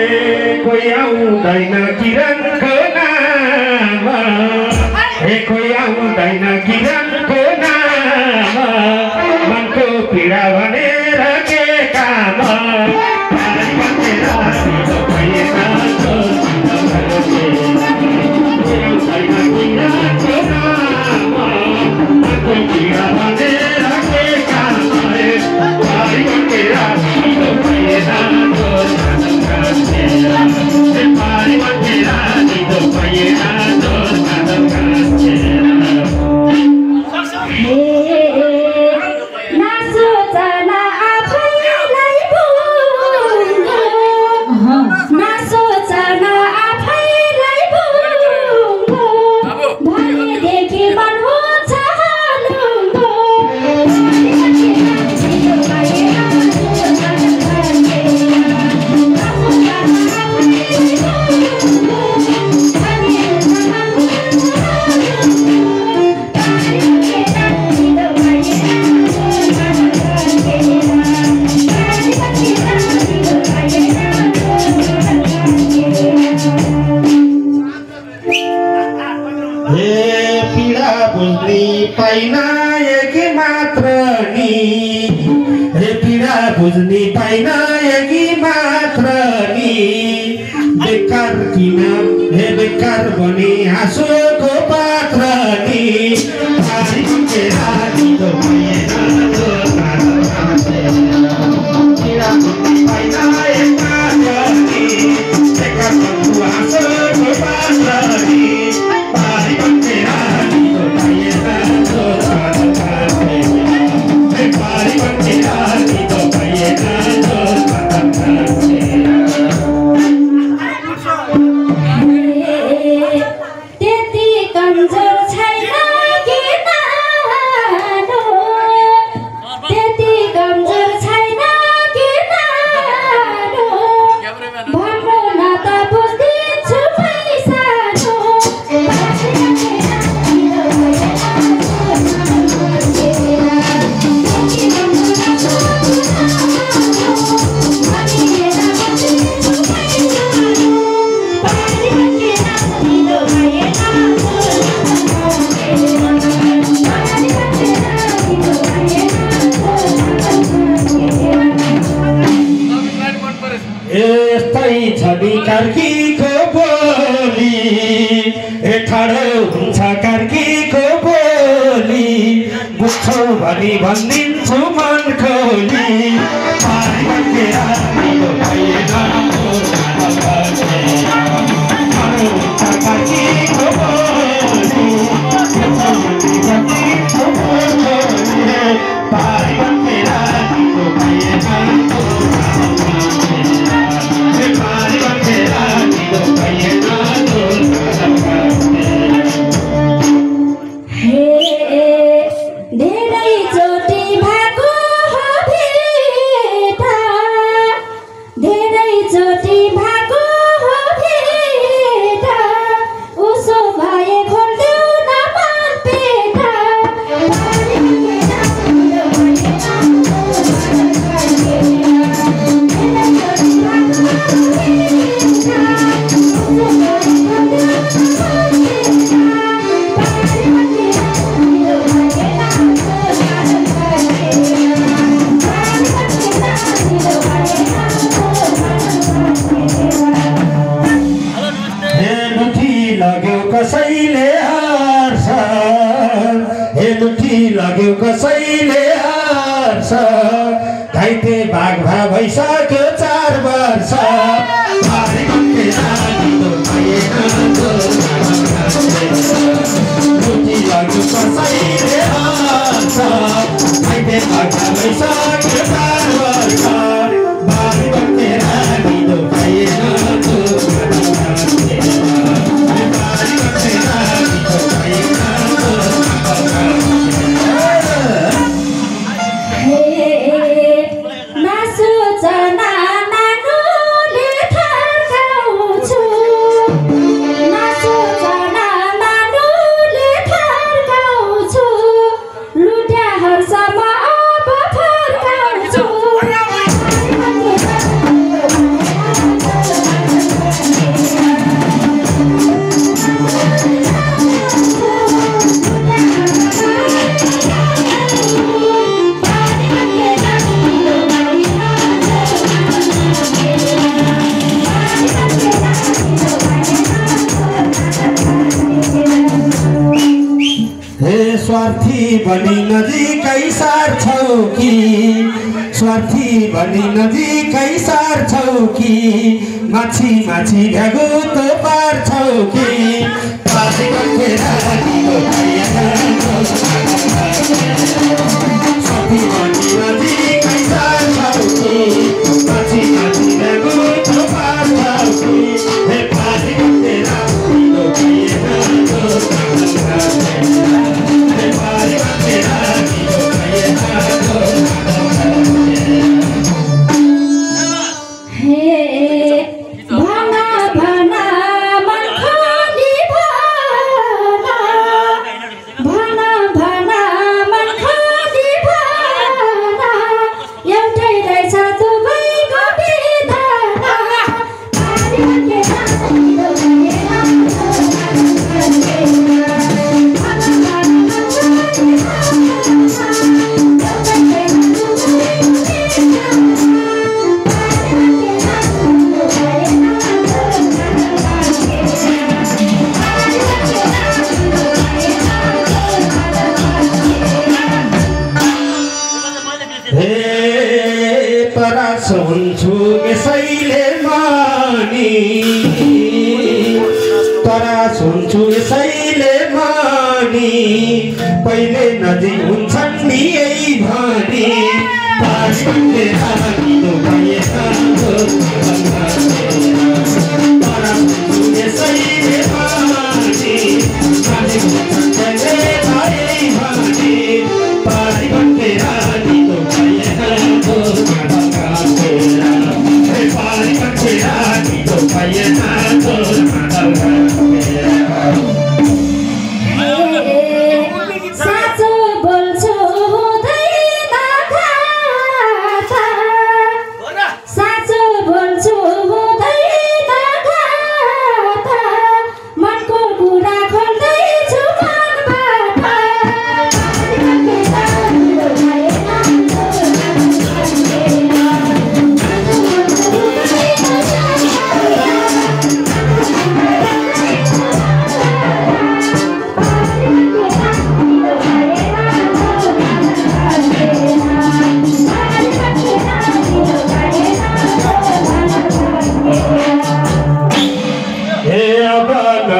कोही आउँदैन किरणको नाम कोही आउँदैन किरणको नाम मनको पीडा भनेर के काम बुझ्ने पाइन यही मात्र नि बेकार किन हे बेकार बने हाँसोको पात्र नि कार्कीको बोली ठाडो हुन्छ कार्कीको बोली बुझ्छौ भनी भनिदिन्छु मन खोली कार्कीको कसैले हार्छ घाइते भाग भा भइसक्यो 4 वर्ष कसैले हार्छ घाइते भाग भा भइसक्यो 4 वर्ष Nasuh स्वार्थी बनी नजिकै सार्छौ कि स्वार्थी बनी नजिकै सार्छौ कि माछी माछी भ्यागुतो पार्छौ कि स्वार्थी बनी नजिकै सार्छौ कि माछी माछी भ्यागुतो पार्छौ कि हे पार्टी तेरा हुन्छु यसैले मानी तरास हुन्छु यसैले मानी पहिले नजिक हुन्छन् नि यही भनी पासले हानिलो भए तरास हुन्छु यसैले मानी नजिक हुन्छन् यही भनी पासले हानिलो भए साँचो बोल्छु हुँदैन घाटा साँचो बोल्छु हुँदैन घाटा मनको कुरा खोल्दैछु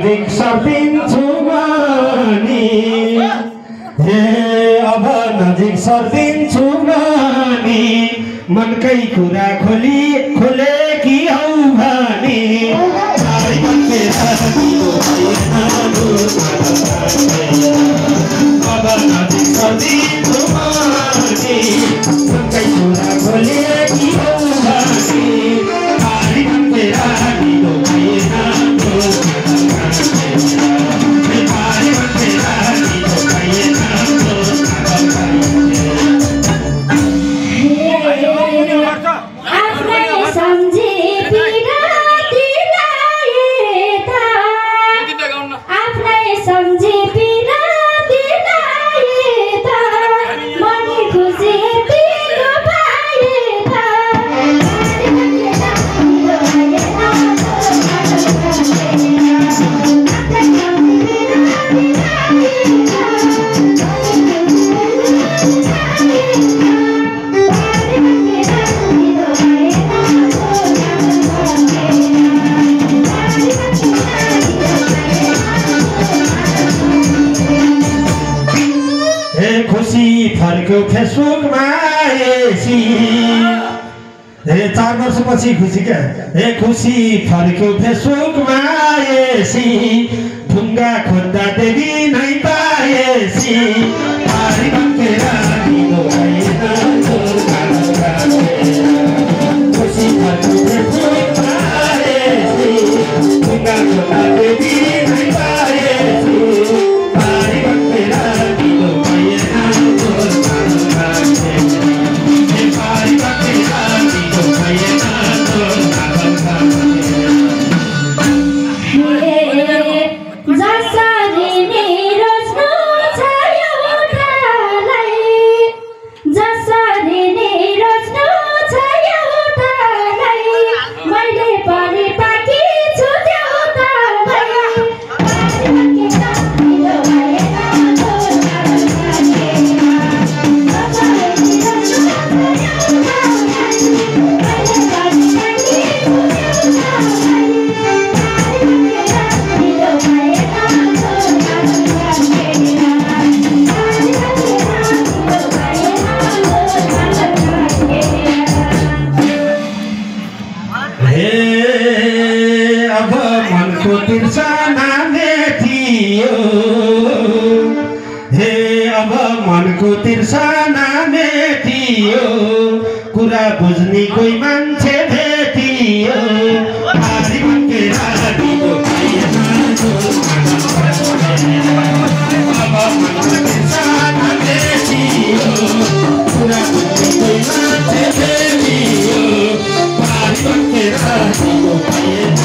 नजिक सर्दिन्छु मानी अब नजिक सर्दिन्छु मानी मनकै कुरा खोले कि हौ भनी अब नजिक सर्दिन्छु मानी मनकै कुरा खोले कि हौ भनी फेसबुकमा हे 4 वर्षपछि खुसी क्या हे खुसी फर्क्यो फेसबुकमा एसी ढुङ्गा खोज्दा देवी नै पाएसी खुसी फर्क्यो फेसबुकमा एसी ढुङ्गा खोज्दा देवी नै पाएसी जसरी मेरो छ एउटा मनको तिर्सना मेटियो हे अब मनको तिर्सना मेटियो कुरा बुझ्ने कोही मान्छे भेटियो भारी भत्केर दिदो पाएन अब मनको तिर्सना मेटियो कुरा बुझ्ने कोही मान्छे भेटियो भारी भत्केर दिदो पाएन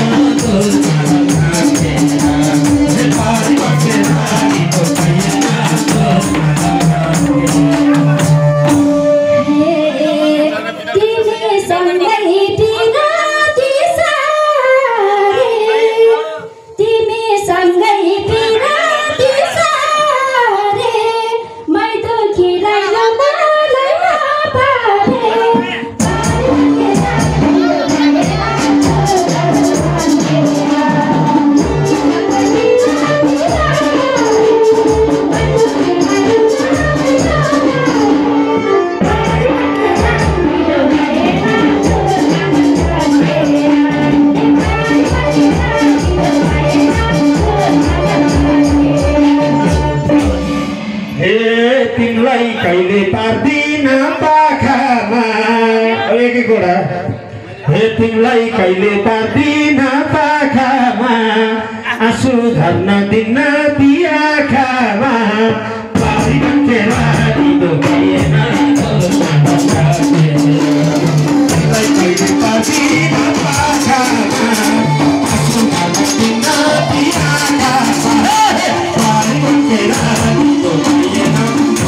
कहिले पार्दिन पाखामा एक कुरा हे तिमीलाई कहिले पार्दिन पाखामा आँसु झर्न दिन दियाखामा पारी भत्केर दिदो पाएन तिमीलाई कहिले पार्दिन पाखामा आँसु झर्न दिन दियाखामा पारी भत्केर दिदो पाएन